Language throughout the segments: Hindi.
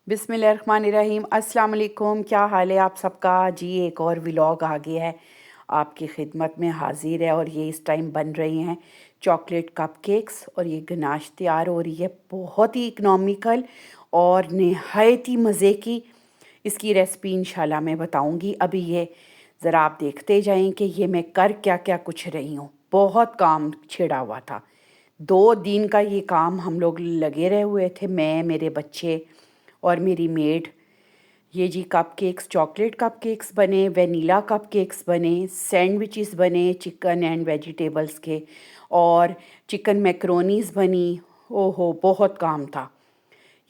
बिस्मिल्लाहिर्रहमानिर्रहीम। अस्सलाम वालेकुम। क्या हाल है आप सबका जी। एक और व्लॉग आ गया है, आपकी खिदमत में हाजिर है। और ये इस टाइम बन रही हैं चॉकलेट कपकेक्स और ये गनाश तैयार हो रही है, बहुत ही इकनॉमिकल और नहायत ही मज़े की। इसकी रेसिपी इंशाल्लाह मैं बताऊंगी। अभी ये ज़रा आप देखते जाएं कि ये मैं कर क्या क्या कुछ रही हूँ। बहुत काम छिड़ा हुआ था, 2 दिन का ये काम हम लोग लगे रहे हुए थे, मैं, मेरे बच्चे और मेरी मेड। ये जी कपकेक्स, चॉकलेट कपकेक्स बने, वेनिला कपकेक्स बने, सैंडविचेस बने चिकन एंड वेजिटेबल्स के, और चिकन मैक्रोनीज बनी। ओहो, बहुत काम था।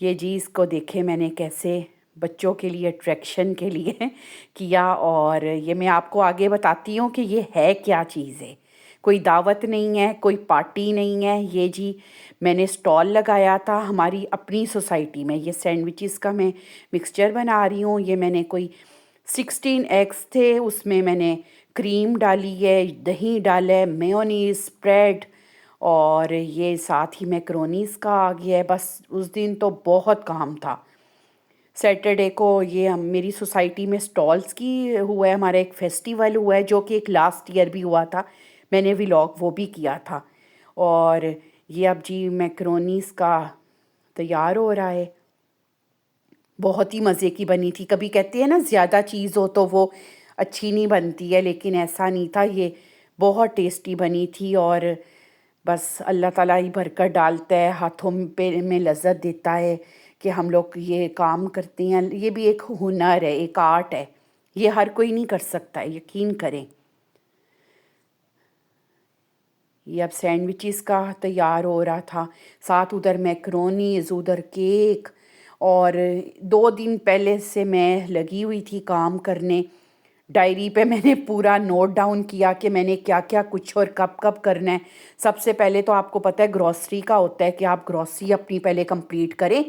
ये जी इसको देखे मैंने कैसे बच्चों के लिए अट्रैक्शन के लिए किया, और ये मैं आपको आगे बताती हूँ कि ये है क्या चीज़ है। कोई दावत नहीं है, कोई पार्टी नहीं है। ये जी मैंने स्टॉल लगाया था हमारी अपनी सोसाइटी में। ये सैंडविचेस का मैं मिक्सचर बना रही हूँ। ये मैंने कोई 16 एग्स थे, उसमें मैंने क्रीम डाली है, दही डाला है, मेयोनीज, स्प्रेड, और ये साथ ही मैक्रोनीस का आ गया है। बस उस दिन तो बहुत काम था। सैटरडे को ये हम मेरी सोसाइटी में स्टॉल्स की हुआ है, हमारा एक फेस्टिवल हुआ है जो कि एक लास्ट ईयर भी हुआ था। मैंने व्लॉग वो भी किया था। और ये अब जी मैक्रोनीस का तैयार हो रहा है। बहुत ही मज़े की बनी थी। कभी कहते हैं ना ज़्यादा चीज़ हो तो वो अच्छी नहीं बनती है, लेकिन ऐसा नहीं था। ये बहुत टेस्टी बनी थी। और बस अल्लाह ताला ही बरकत डालता है, हाथों पे में लज्जत देता है कि हम लोग ये काम करते हैं। ये भी एक हुनर है, एक आर्ट है। ये हर कोई नहीं कर सकता है, यकीन करें। ये अब सैंडविचेस का तैयार हो रहा था, साथ उधर मैक्रोनीज, उधर केक। और 2 दिन पहले से मैं लगी हुई थी काम करने। डायरी पे मैंने पूरा नोट डाउन किया कि मैंने क्या क्या कुछ और कब कब करना है। सबसे पहले तो आपको पता है ग्रॉसरी का होता है कि आप ग्रॉसरी अपनी पहले कंप्लीट करें,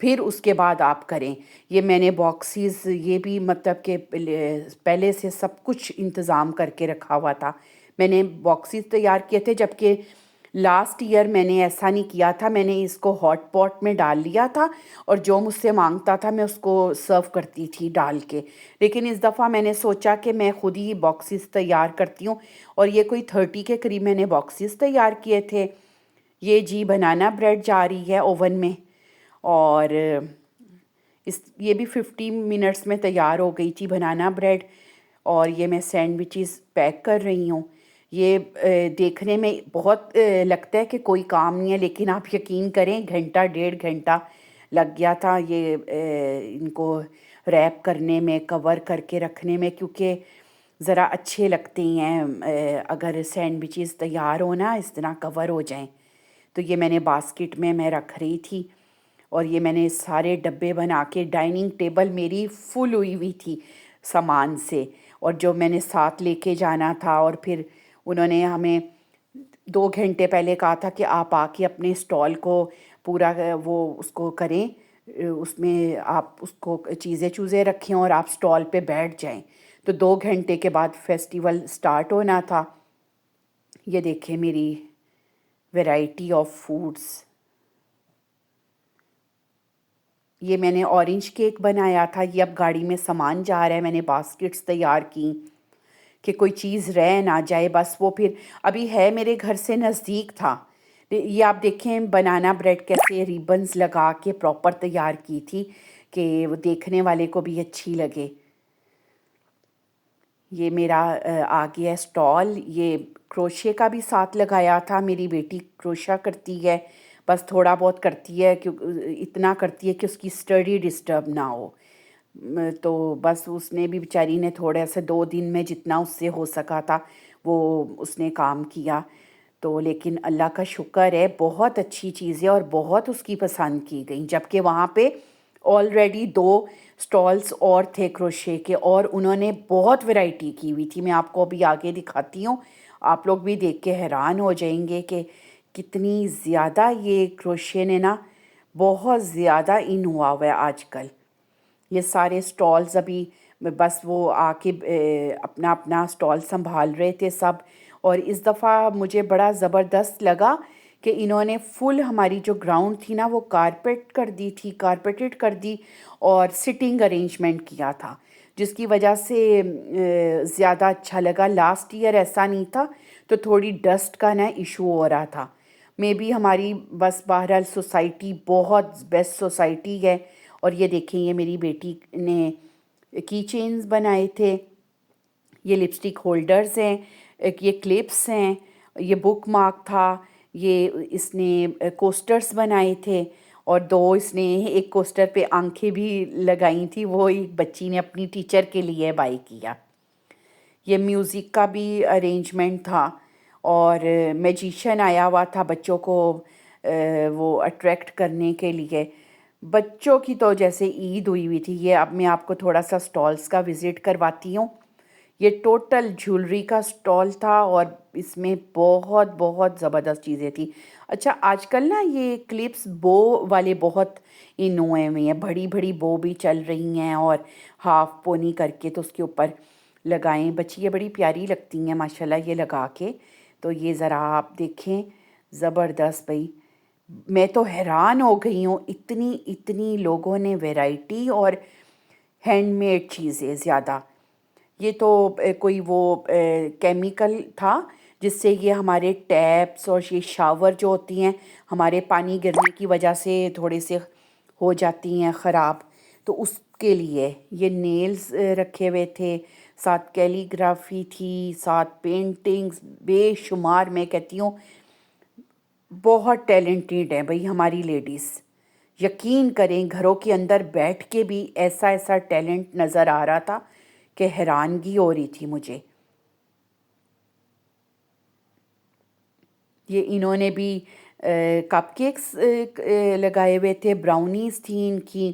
फिर उसके बाद आप करें। ये मैंने बॉक्सेस ये भी मतलब कि पहले से सब कुछ इंतज़ाम करके रखा हुआ था। मैंने बॉक्सेस तैयार किए थे, जबकि लास्ट ईयर मैंने ऐसा नहीं किया था। मैंने इसको हॉट पॉट में डाल लिया था और जो मुझसे मांगता था मैं उसको सर्व करती थी डाल के। लेकिन इस दफ़ा मैंने सोचा कि मैं खुद ही बॉक्सेस तैयार करती हूँ। और ये कोई 30 के करीब मैंने बॉक्सेस तैयार किए थे। ये जी बनाना ब्रेड जा रही है ओवन में, और इस ये भी 50 मिनट्स में तैयार हो गई थी बनाना ब्रेड। और ये मैं सैंडविचेस पैक कर रही हूँ। ये देखने में बहुत लगता है कि कोई काम नहीं है, लेकिन आप यकीन करें घंटा 1.5 घंटा लग गया था ये इनको रैप करने में, कवर करके रखने में, क्योंकि ज़रा अच्छे लगते हैं अगर सैंडविचेस तैयार हो ना इस तरह कवर हो जाएं। तो ये मैंने बास्केट में मैं रख रही थी। और ये मैंने सारे डब्बे बना के, डाइनिंग टेबल मेरी फुल हुई हुई थी सामान से, और जो मैंने साथ लेके जाना था। और फिर उन्होंने हमें 2 घंटे पहले कहा था कि आप आके अपने स्टॉल को पूरा वो उसको करें, उसमें आप उसको चीज़ें चूज़ें रखें और आप स्टॉल पे बैठ जाएं। तो 2 घंटे के बाद फेस्टिवल स्टार्ट होना था। ये देखें मेरी वैरायटी ऑफ फूड्स। ये मैंने ऑरेंज केक बनाया था। ये अब गाड़ी में सामान जा रहा है। मैंने बास्केट्स तैयार की कि कोई चीज़ रह ना जाए। बस वो फिर अभी है मेरे घर से नज़दीक था। ये आप देखें बनाना ब्रेड कैसे रिबन्स लगा के प्रॉपर तैयार की थी कि वो देखने वाले को भी अच्छी लगे। ये मेरा आ गया स्टॉल। ये क्रोशे का भी साथ लगाया था। मेरी बेटी क्रोशा करती है, बस थोड़ा बहुत करती है, क्यों इतना करती है कि उसकी स्टडी डिस्टर्ब ना हो। तो बस उसने भी बेचारी ने थोड़े से 2 दिन में जितना उससे हो सका था वो उसने काम किया। तो लेकिन अल्लाह का शुक्र है, बहुत अच्छी चीज़ है और बहुत उसकी पसंद की गई। जबकि वहाँ पे ऑलरेडी 2 स्टॉल्स और थे क्रोशे के, और उन्होंने बहुत वैरायटी की हुई थी। मैं आपको अभी आगे दिखाती हूँ, आप लोग भी देख के हैरान हो जाएंगे कि कितनी ज़्यादा ये क्रोशे ने ना बहुत ज़्यादा इन हुआ है आजकल। ये सारे स्टॉल्स अभी बस वो आके अपना अपना स्टॉल संभाल रहे थे सब। और इस दफ़ा मुझे बड़ा ज़बरदस्त लगा कि इन्होंने फुल हमारी जो ग्राउंड थी ना वो कारपेटेड कर दी और सिटिंग अरेंजमेंट किया था, जिसकी वजह से ज़्यादा अच्छा लगा। लास्ट ईयर ऐसा नहीं था, तो थोड़ी डस्ट का ना इशू हो रहा था। मे बी हमारी बस बहरहाल सोसाइटी बहुत बेस्ट सोसाइटी है। और ये देखें, ये मेरी बेटी ने की चेन्स बनाए थे, ये लिपस्टिक होल्डर्स हैं, एक ये क्लिप्स हैं, ये बुक मार्क था, ये इसने कोस्टर्स बनाए थे और दो इसने एक कोस्टर पे आंखें भी लगाई थी, वो एक बच्ची ने अपनी टीचर के लिए बाय किया। ये म्यूज़िक का भी अरेंजमेंट था और मैजिशियन आया हुआ था बच्चों को वो अट्रैक्ट करने के लिए। बच्चों की तो जैसे ईद हुई थी। ये अब मैं आपको थोड़ा सा स्टॉल्स का विज़िट करवाती हूँ। ये टोटल ज्वेलरी का स्टॉल था और इसमें बहुत बहुत ज़बरदस्त चीज़ें थी। अच्छा, आजकल ना ये क्लिप्स बो वाले बहुत इन हुए हुए हैं, बड़ी बड़ी बो भी चल रही हैं और हाफ पोनी करके तो उसके ऊपर लगाएं। बच्ची ये बड़ी प्यारी लगती हैं माशाल्लाह ये लगा के। तो ये ज़रा आप देखें, ज़बरदस्त भाई, मैं तो हैरान हो गई हूँ, इतनी इतनी लोगों ने वैरायटी और हैंडमेड चीज़ें ज़्यादा। ये तो कोई वो केमिकल था जिससे ये हमारे टैप्स और ये शावर जो होती हैं हमारे पानी गिरने की वजह से थोड़े से हो जाती हैं ख़राब, तो उसके लिए ये नेल्स रखे हुए थे, साथ कैलीग्राफी थी, साथ पेंटिंग्स बेशुमार। मैं कहती हूँ बहुत टैलेंटेड है भाई हमारी लेडीज़। यकीन करें, घरों के अंदर बैठ के भी ऐसा ऐसा टैलेंट नज़र आ रहा था कि हैरानगी हो रही थी मुझे। ये इन्होंने भी कपकेक्स लगाए हुए थे, ब्राउनीज़ थी इनकी।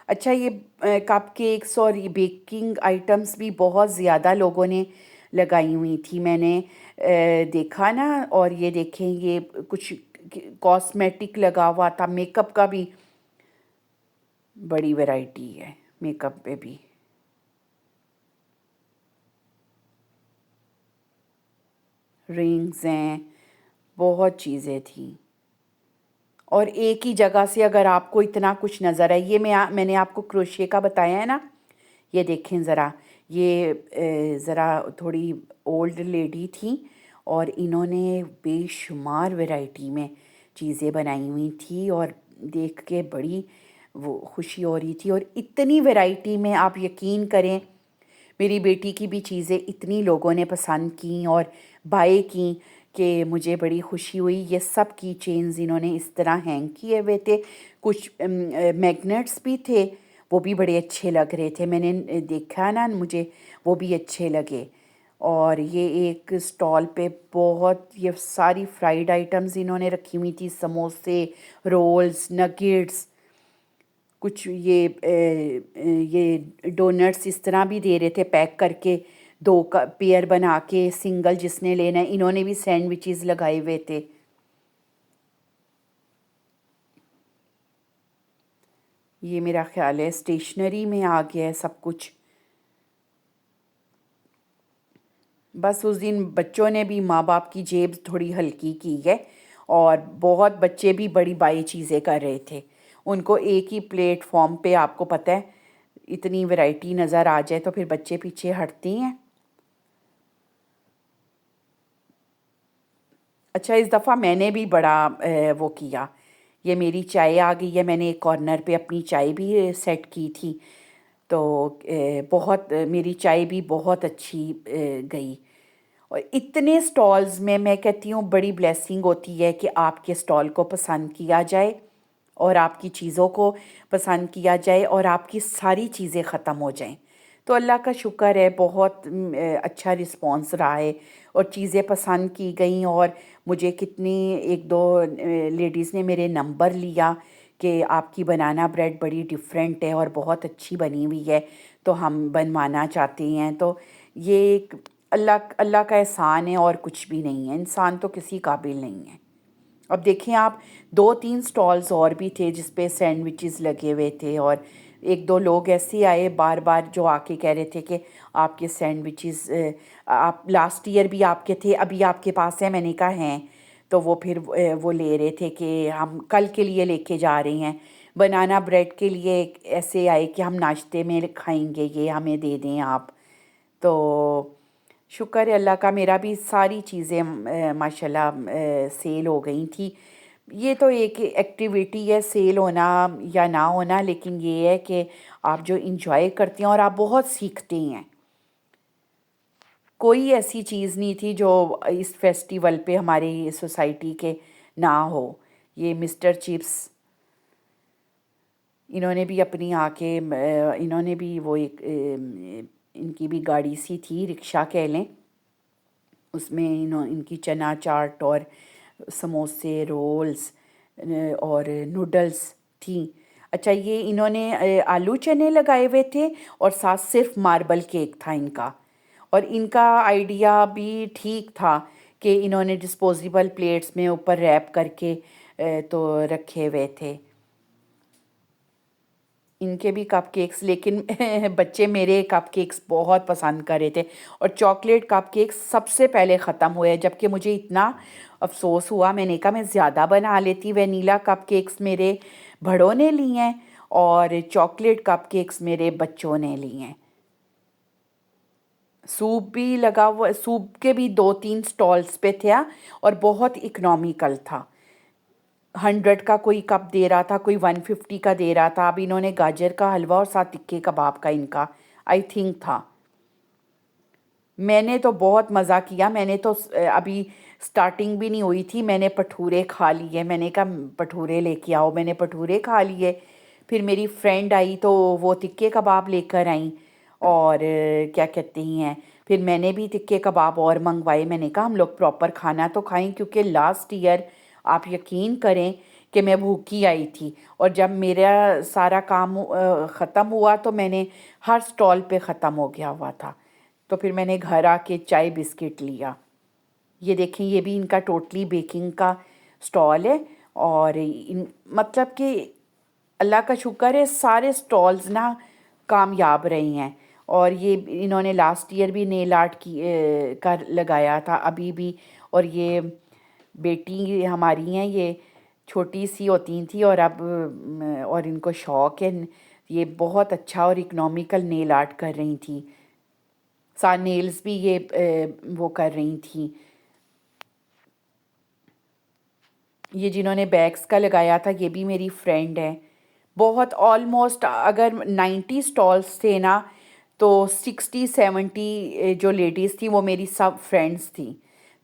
अच्छा, ये कपकेक्स और ये बेकिंग आइटम्स भी बहुत ज़्यादा लोगों ने लगाई हुई थी, मैंने देखा ना। और ये देखें, ये कुछ कॉस्मेटिक लगा हुआ था, मेकअप का भी बड़ी वैरायटी है, मेकअप पे भी। रिंग्स हैं, बहुत चीज़ें थी। और एक ही जगह से अगर आपको इतना कुछ नज़र आए, ये मैंने आपको क्रोशिया का बताया है ना, ये देखें ज़रा, ये ज़रा थोड़ी ओल्ड लेडी थी और इन्होंने बेशुमार वैरायटी में चीज़ें बनाई हुई थी और देख के बड़ी वो खुशी हो रही थी। और इतनी वैरायटी में आप यकीन करें, मेरी बेटी की भी चीज़ें इतनी लोगों ने पसंद की और बाय की कि मुझे बड़ी खुशी हुई। ये सब की चेन्स इन्होंने इस तरह हैंग किए हुए थे। कुछ मैग्नेट्स भी थे, वो भी बड़े अच्छे लग रहे थे, मैंने देखा ना, मुझे वो भी अच्छे लगे। और ये एक स्टॉल पे बहुत ये सारी फ्राइड आइटम्स इन्होंने रखी हुई थी, समोसे, रोल्स, नगेट्स, कुछ ये डोनट्स इस तरह भी दे रहे थे पैक करके, दो का पेयर बना के, सिंगल जिसने लेना है। इन्होंने भी सैंडविचेस लगाए हुए थे। ये मेरा ख्याल है स्टेशनरी में आ गया है सब कुछ। बस उस दिन बच्चों ने भी माँ बाप की जेब थोड़ी हल्की की है और बहुत बच्चे भी बड़ी बाई चीज़ें कर रहे थे। उनको एक ही प्लेटफॉर्म पे, आपको पता है, इतनी वैरायटी नज़र आ जाए तो फिर बच्चे पीछे हटती हैं। अच्छा, इस दफ़ा मैंने भी बड़ा वो किया। ये मेरी चाय आ गई है, मैंने एक कॉर्नर पे अपनी चाय भी सेट की थी, तो बहुत मेरी चाय भी बहुत अच्छी गई। और इतने स्टॉल्स में मैं कहती हूँ बड़ी ब्लेसिंग होती है कि आपके स्टॉल को पसंद किया जाए और आपकी चीज़ों को पसंद किया जाए और आपकी सारी चीज़ें ख़त्म हो जाएं। तो अल्लाह का शुक्र है, बहुत अच्छा रिस्पॉन्स रहा है और चीज़ें पसंद की गई। और मुझे कितनी एक दो लेडीज़ ने मेरे नंबर लिया कि आपकी बनाना ब्रेड बड़ी डिफरेंट है और बहुत अच्छी बनी हुई है, तो हम बनवाना चाहते हैं। तो ये एक अल्लाह अल्लाह का एहसान है और कुछ भी नहीं है। इंसान तो किसी काबिल नहीं है। अब देखें आप, दो तीन स्टॉल्स और भी थे जिस पे सैंडविचेस लगे हुए थे और एक दो लोग ऐसे आए बार बार जो आके कह रहे थे कि आपके सैंडविचेस आप लास्ट ईयर भी आपके थे, अभी आपके पास है? मैंने कहा हैं। तो वो फिर वो ले रहे थे कि हम कल के लिए लेके जा रहे हैं। बनाना ब्रेड के लिए ऐसे आए कि हम नाश्ते में खाएंगे, ये हमें दे दें आप। तो शुक्र है अल्लाह का, मेरा भी सारी चीज़ें माशाल्लाह सेल हो गई थी। ये तो एक एक्टिविटी है सेल होना या ना होना, लेकिन ये है कि आप जो इंजॉय करते हैं और आप बहुत सीखते हैं। कोई ऐसी चीज़ नहीं थी जो इस फेस्टिवल पे हमारी सोसाइटी के ना हो। ये मिस्टर चिप्स, इन्होंने भी अपनी आके इन्होंने भी वो एक इनकी भी गाड़ी सी थी, रिक्शा कह लें, उसमें इनकी चना चाट और समोसे, रोल्स और नूडल्स थी। अच्छा, ये इन्होंने आलू चने लगाए हुए थे और साथ सिर्फ मार्बल केक था इनका। और इनका आइडिया भी ठीक था कि इन्होंने डिस्पोजेबल प्लेट्स में ऊपर रैप करके तो रखे हुए थे इनके भी कपकेक्स। लेकिन बच्चे मेरे कपकेक्स बहुत पसंद कर रहे थे और चॉकलेट कपकेक्स सबसे पहले ख़त्म हुए, जबकि मुझे इतना अफसोस हुआ। मैंने कहा मैं ज़्यादा बना लेती। वनीला कपकेक्स मेरे बड़ों ने लिए हैं और चॉकलेट कपकेक्स मेरे बच्चों ने लिए हैं। सूप भी लगा हुआ, सूप के भी 2-3 स्टॉल्स पे थे और बहुत इकनॉमिकल था। 100 का कोई कप दे रहा था, कोई 150 का दे रहा था। अब इन्होंने गाजर का हलवा और साथ टिक्के कबाब का इनका आई थिंक था। मैंने तो बहुत मज़ा किया। मैंने तो अभी स्टार्टिंग भी नहीं हुई थी, मैंने भटूरे खा लिए। मैंने कहा भटूरे लेके आओ, मैंने भटूरे खा लिए। फिर मेरी फ्रेंड आई तो वो टिक्के कबाब लेकर आई और क्या कहते हैं, फिर मैंने भी टिक्के कबाब और मंगवाए। मैंने कहा हम लोग प्रॉपर खाना तो खाएं, क्योंकि लास्ट ईयर आप यकीन करें कि मैं भूखी आई थी और जब मेरा सारा काम ख़त्म हुआ तो मैंने हर स्टॉल पे ख़त्म हो गया हुआ था। तो फिर मैंने घर आके चाय बिस्किट लिया। ये देखें, ये भी इनका टोटली बेकिंग का स्टॉल है और मतलब कि अल्लाह का शुक्र है सारे स्टॉल्स ना कामयाब रहे हैं। और ये इन्होंने लास्ट ईयर भी नेल आर्ट की का लगाया था, अभी भी। और ये बेटी हमारी हैं, ये छोटी सी होती थी और अब और इनको शौक़ है, ये बहुत अच्छा और इकनॉमिकल नेल आर्ट कर रही थी। साथ नेल्स भी ये वो कर रही थी। ये जिन्होंने बैग्स का लगाया था ये भी मेरी फ्रेंड है। बहुत ऑलमोस्ट अगर 90 स्टॉल्स थे ना, तो 60-70 जो लेडीज़ थी वो मेरी सब फ्रेंड्स थी।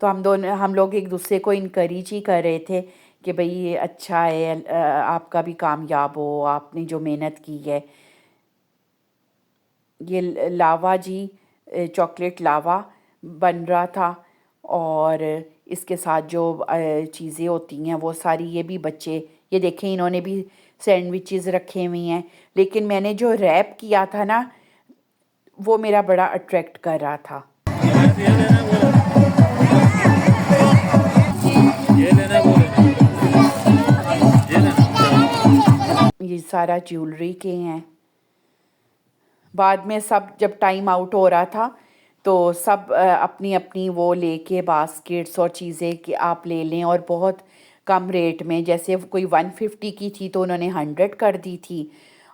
तो हम लोग एक दूसरे को इनकरेज ही कर रहे थे कि भाई ये अच्छा है, आपका भी कामयाब हो, आपने जो मेहनत की है। ये लावा जी, चॉकलेट लावा बन रहा था और इसके साथ जो चीज़ें होती हैं वो सारी, ये भी बच्चे, ये देखें इन्होंने भी सैंडविचेस रखे हुए हैं। लेकिन मैंने जो रैप किया था ना, वो मेरा बड़ा अट्रैक्ट कर रहा था। ये सारा ज्वेलरी के हैं। बाद में सब जब टाइम आउट हो रहा था तो सब अपनी अपनी वो लेके बास्केट्स और चीज़ें कि आप ले लें, और बहुत कम रेट में, जैसे कोई 150 की थी तो उन्होंने 100 कर दी थी।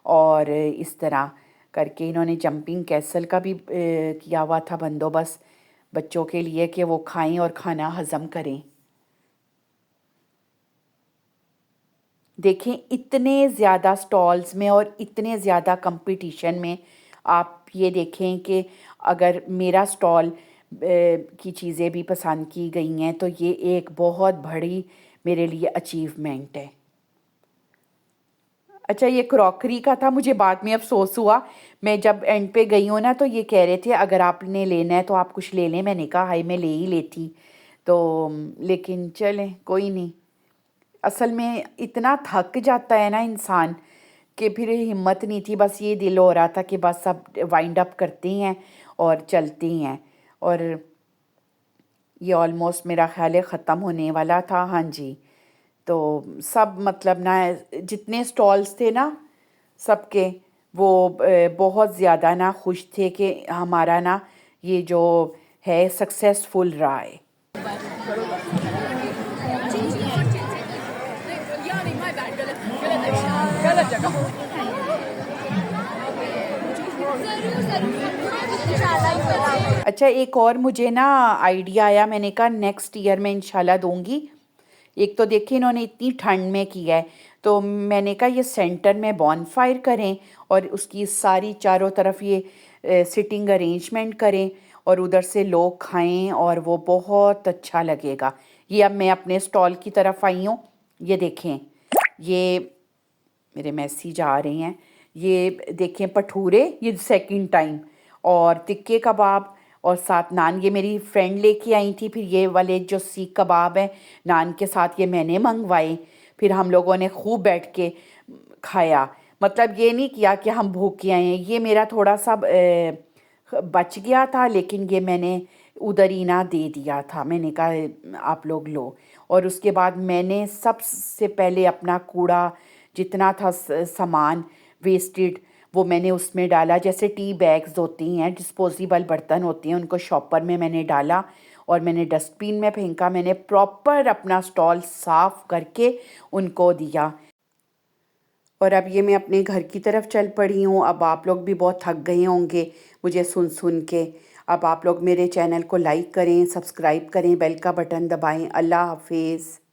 और इस तरह करके इन्होंने जंपिंग कैसल का भी किया हुआ था बंदोबस्त बच्चों के लिए कि वो खाएं और खाना हज़म करें। देखें इतने ज़्यादा स्टॉल्स में और इतने ज़्यादा कंपटीशन में, आप ये देखें कि अगर मेरा स्टॉल की चीज़ें भी पसंद की गई हैं तो ये एक बहुत बड़ी मेरे लिए अचीवमेंट है। अच्छा, ये क्रॉकरी का था, मुझे बाद में अफसोस हुआ। मैं जब एंड पे गई हूँ ना तो ये कह रहे थे अगर आपने लेना है तो आप कुछ ले लें। मैंने कहा हाय मैं ले ही लेती, तो लेकिन चलें कोई नहीं। असल में इतना थक जाता है ना इंसान कि फिर हिम्मत नहीं थी, बस ये दिल हो रहा था कि बस अब वाइंड अप करते हैं और चलते हैं। और ये ऑलमोस्ट मेरा ख्याल है ख़त्म होने वाला था। हाँ जी, तो सब मतलब ना जितने स्टॉल्स थे ना सबके, वो बहुत ज़्यादा ना खुश थे कि हमारा ना ये जो है सक्सेसफुल रहा है। अच्छा, एक और मुझे ना आइडिया आया, मैंने कहा नेक्स्ट ईयर में इंशाल्लाह दूंगी। एक तो देखिए इन्होंने इतनी ठंड में किया है, तो मैंने कहा ये सेंटर में बॉनफायर करें और उसकी सारी चारों तरफ ये सिटिंग अरेंजमेंट करें और उधर से लोग खाएं और वो बहुत अच्छा लगेगा। ये अब मैं अपने स्टॉल की तरफ आई हूँ। ये देखें, ये मेरे मैसेज आ रहे हैं। ये देखें भटूरे, ये सेकंड टाइम, और तिक्के कबाब और साथ नान, ये मेरी फ्रेंड लेके आई थी। फिर ये वाले जो सीख कबाब हैं नान के साथ, ये मैंने मंगवाए। फिर हम लोगों ने खूब बैठ के खाया। मतलब ये नहीं किया कि हम भूखे आए हैं। ये मेरा थोड़ा सा बच गया था, लेकिन ये मैंने उधर ही ना दे दिया था। मैंने कहा आप लोग लो। और उसके बाद मैंने सबसे पहले अपना कूड़ा जितना था सामान वेस्टेड, वो मैंने उसमें डाला। जैसे टी बैग्स होती हैं, डिस्पोजेबल बर्तन होते हैं, उनको शॉपर में मैंने डाला और मैंने डस्टबिन में फेंका। मैंने प्रॉपर अपना स्टॉल साफ़ करके उनको दिया। और अब ये मैं अपने घर की तरफ चल पड़ी हूँ। अब आप लोग भी बहुत थक गए होंगे मुझे सुन सुन के। अब आप लोग मेरे चैनल को लाइक करें, सब्सक्राइब करें, बेल का बटन दबाएं। अल्लाह हाफिज़।